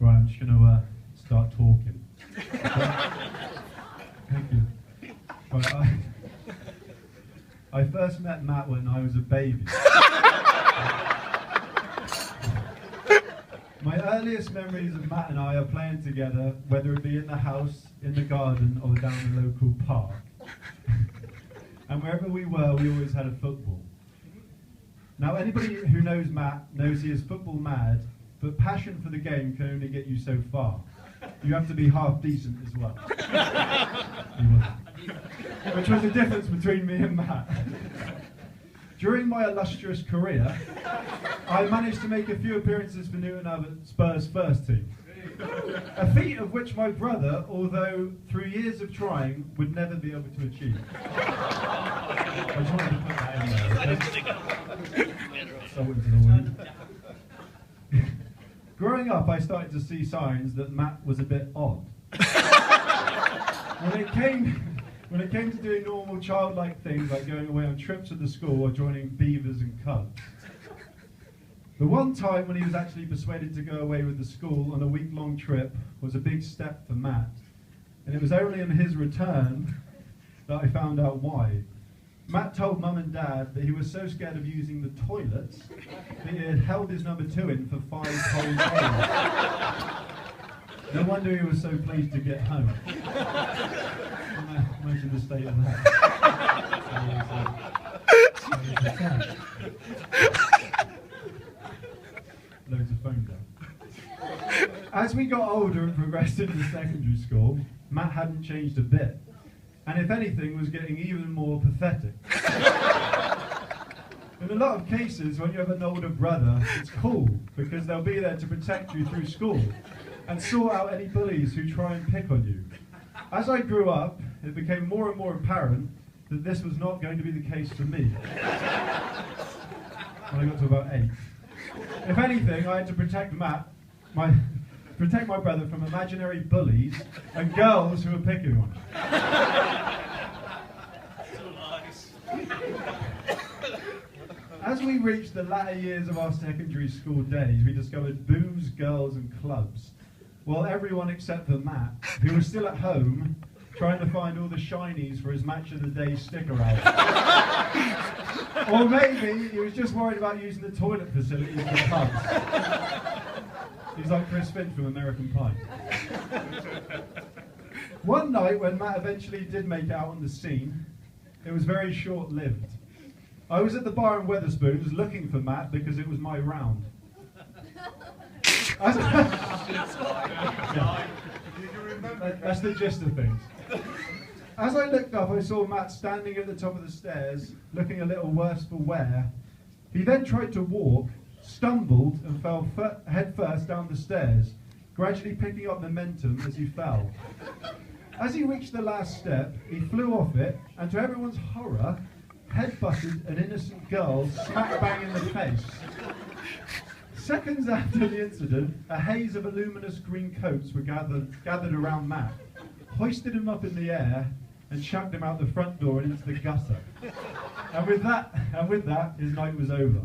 Right, I'm just going to start talking. Thank you. Right, I first met Matt when I was a baby. My earliest memories of Matt and I are playing together, whether it be in the house, in the garden, or down the local park. And wherever we were, we always had a football. Now, anybody who knows Matt knows he is football mad, but passion for the game can only get you so far. You have to be half decent as well. He wasn't. Which was the difference between me and Matt. During my illustrious career, I managed to make a few appearances for Newton Abbott Spurs first team. A feat of which my brother, although through years of trying, would never be able to achieve. I just wanted to put that in there, okay? Salt into the wound. Growing up, I started to see signs that Matt was a bit odd. When it came to doing normal childlike things like going away on trips with the school or joining beavers and cubs. The one time when he was actually persuaded to go away with the school on a week-long trip was a big step for Matt. And it was only on his return that I found out why. Matt told Mum and Dad that he was so scared of using the toilets that he had held his number 2 in for 5 whole days. No wonder he was so pleased to get home. Imagine the state of that. Loads of phone down. As we got older and progressed into secondary school, Matt hadn't changed a bit. And if anything, was getting even more pathetic. In a lot of cases, when you have an older brother, it's cool, because they'll be there to protect you through school and sort out any bullies who try and pick on you. As I grew up, it became more and more apparent that this was not going to be the case for me. When I got to about 8. If anything, I had to protect my brother from imaginary bullies and girls who were picking on him. As we reached the latter years of our secondary school days, we discovered booze, girls and clubs. Well, everyone except for Matt, who was still at home trying to find all the shinies for his match of the day sticker album. Or maybe he was just worried about using the toilet facilities in the pubs. He's like Chris Finch from American Pie. One night when Matt eventually did make it out on the scene, it was very short-lived. I was at the bar in Wetherspoons looking for Matt because it was my round. That's the gist of things. As I looked up, I saw Matt standing at the top of the stairs, looking a little worse for wear. He then tried to walk, stumbled, and fell head first down the stairs, gradually picking up momentum as he fell. As he reached the last step, he flew off it, and to everyone's horror, headbutted an innocent girl smack bang in the face. Seconds after the incident, a haze of luminous green coats were gathered around Matt, hoisted him up in the air, and chucked him out the front door and into the gutter. And with that, his night was over.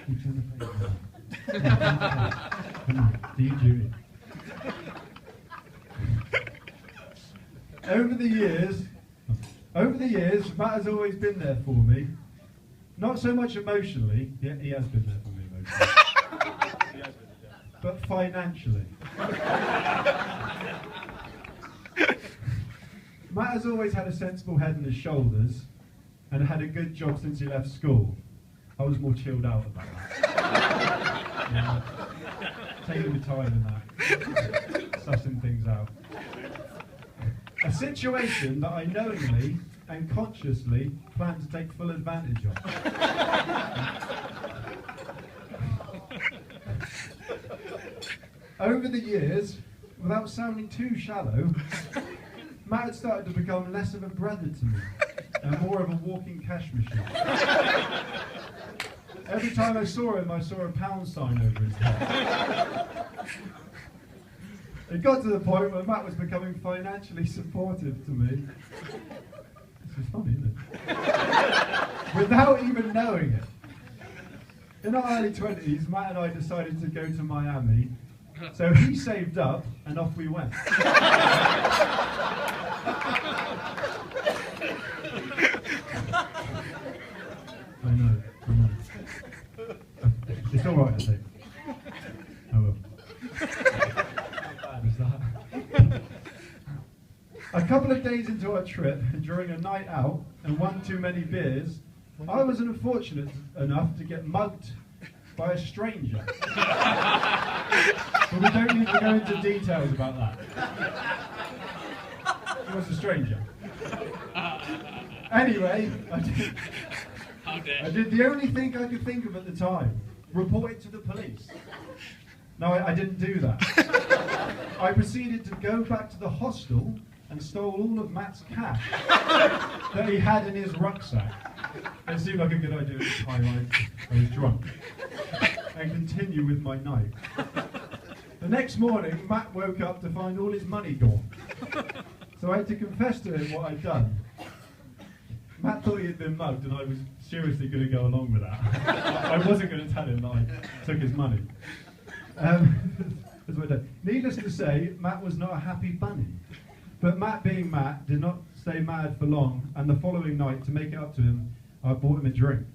You turn the page now. Come on, do your duty. Over the years, Matt has always been there for me. Not so much emotionally, yeah, he has been there for me emotionally, but financially. Matt has always had a sensible head on his shoulders and had a good job since he left school. I was more chilled out about that. Yeah. Taking my time in that, sussing things out. A situation that I knowingly and consciously plan to take full advantage of. Over the years, without sounding too shallow, Matt had started to become less of a brother to me and more of a walking cash machine. Every time I saw him, I saw a pound sign over his head. It got to the point where Matt was becoming financially supportive to me. This is funny, isn't it? Without even knowing it. In our early 20s, Matt and I decided to go to Miami. So he saved up, and off we went. I know. It's all right, I think. I will. How bad is that? A couple of days into our trip, during a night out and one too many beers, I was unfortunate enough to get mugged by a stranger. But we don't need to go into details about that. He was a stranger. Anyway, I did the only thing I could think of at the time, report it to the police. No, I didn't do that. I proceeded to go back to the hostel and stole all of Matt's cash that he had in his rucksack. It seemed like a good idea at the time. I was drunk. And continue with my night. The next morning, Matt woke up to find all his money gone. So I had to confess to him what I'd done. Matt thought he had been mugged, and I was seriously going to go along with that. I wasn't going to tell him that I took his money. That's what I did. Needless to say, Matt was not a happy bunny. But Matt, being Matt, did not stay mad for long, and the following night, to make it up to him, I bought him a drink.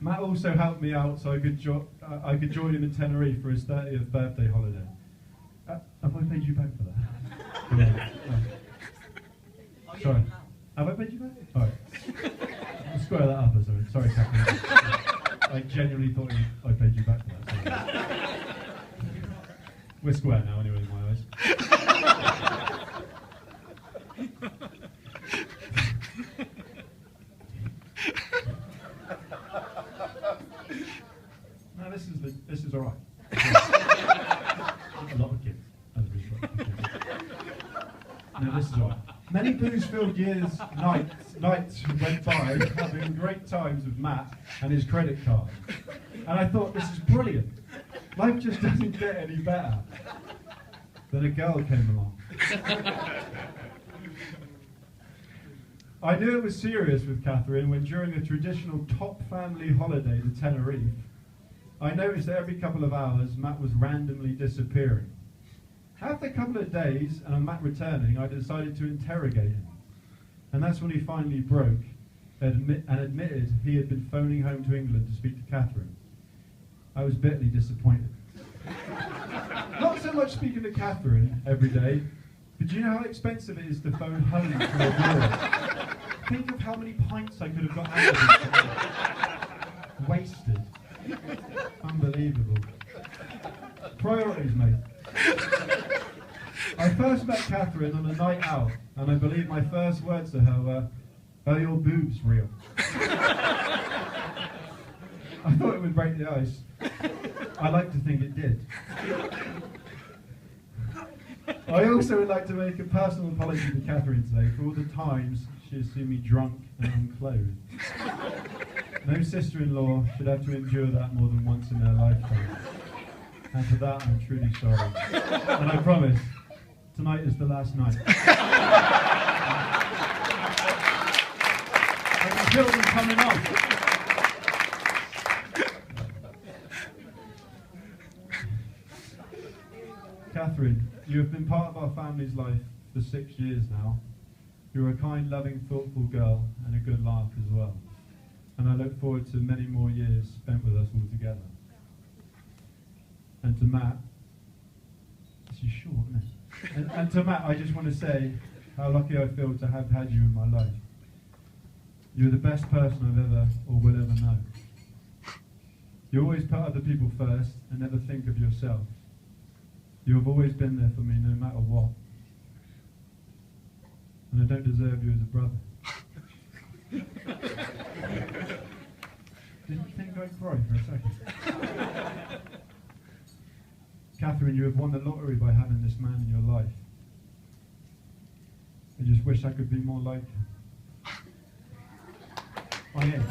Matt also helped me out so I could join him in Tenerife for his 30th birthday holiday. Have I paid you back for that? Yeah. Oh. Sorry. Have I paid you back? Alright. I'll square that up or something. Sorry, Captain. I genuinely thought I paid you back for that. Sorry. We're square now anyway in my eyes. No, this is alright. A lot of kids. No, this is alright. Many booze-filled nights went by having great times with Matt and his credit card. And I thought, this is brilliant. Life just doesn't get any better. Then a girl came along. I knew it was serious with Catherine when during a traditional Topp family holiday to Tenerife, I noticed that every couple of hours Matt was randomly disappearing. After a couple of days and on Matt returning, I decided to interrogate him. And that's when he finally broke and admitted he had been phoning home to England to speak to Catherine. I was bitterly disappointed. Not so much speaking to Catherine every day, but do you know how expensive it is to phone home to abroad? Think of how many pints I could have got out of it. Wasted. Unbelievable. Priorities, mate. I first met Catherine on a night out, and I believe my first words to her were, "Are your boobs real?" I thought it would break the ice. I like to think it did. I also would like to make a personal apology to Catherine today for all the times she has seen me drunk and unclothed. No sister-in-law should have to endure that more than once in their lifetime. And for that, I'm truly sorry. And I promise, tonight is the last night. I can feel them coming on. Catherine, you have been part of our family's life for 6 years now. You're a kind, loving, thoughtful girl and a good laugh as well. And I look forward to many more years spent with us all together. And to Matt, this is short, isn't it? And to Matt, I just want to say how lucky I feel to have had you in my life. You're the best person I've ever or will ever know. You always put other people first and never think of yourself. You have always been there for me no matter what. And I don't deserve you as a brother. Didn't you think I'd cry for a second? Catherine, you have won the lottery by having this man in your life. I just wish I could be more like him. I am.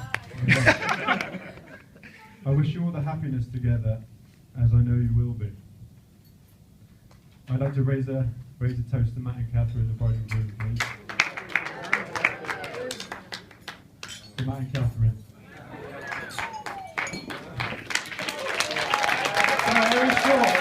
I wish you all the happiness together, as I know you will be. I'd like to raise a toast to Matt and Catherine, the bride and groom, please. for Matt and Catherine. Very short.